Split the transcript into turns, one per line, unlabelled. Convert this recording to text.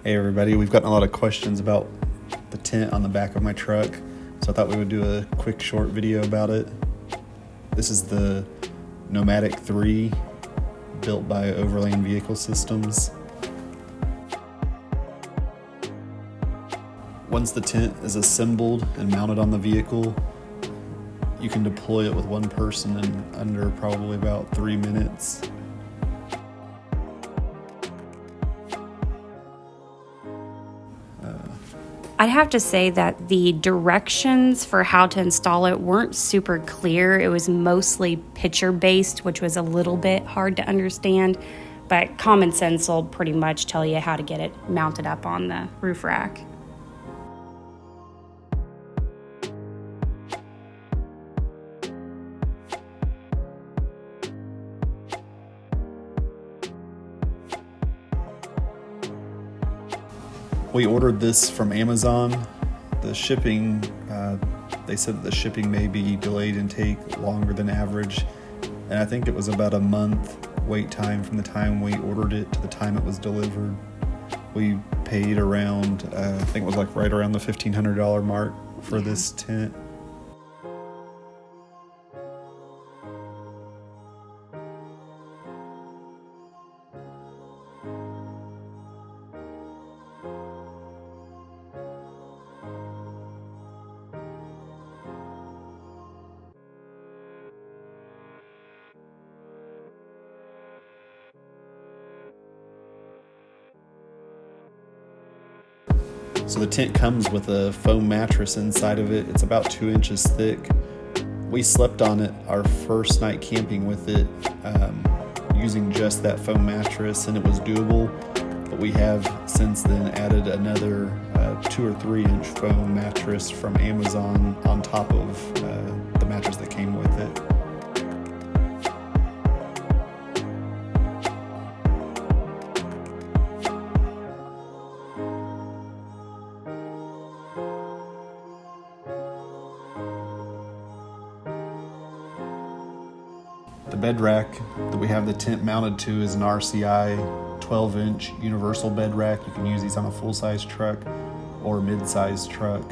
Hey everybody, we've gotten a lot of questions about the tent on the back of my truck, so I thought we would do a quick short video about it. This is the Nomadic 3 built by Overland Vehicle Systems. Once the tent is assembled and mounted on the vehicle, you can deploy it with one person in under probably about 3 minutes.
I'd have to say that the directions for how to install it weren't super clear. It was mostly picture-based, which was a little bit hard to understand, but common sense will pretty much tell you how to get it mounted up on the roof rack.
We ordered this from Amazon. The shipping, they said that the shipping may be delayed and take longer than average. And I think it was about a month wait time from the time we ordered it to the time it was delivered. We paid around, I think it was like right around the $1,500 mark for this tent. So the tent comes with a foam mattress inside of it. It's about 2 inches thick. We slept on it our first night camping with it, using just that foam mattress, and it was doable. But we have since then added another 2 or 3 inch foam mattress from Amazon on top of the mattress that came with it. The bed rack that we have the tent mounted to is an RCI 12-inch universal bed rack. You can use these on a full-size truck or a mid-size truck.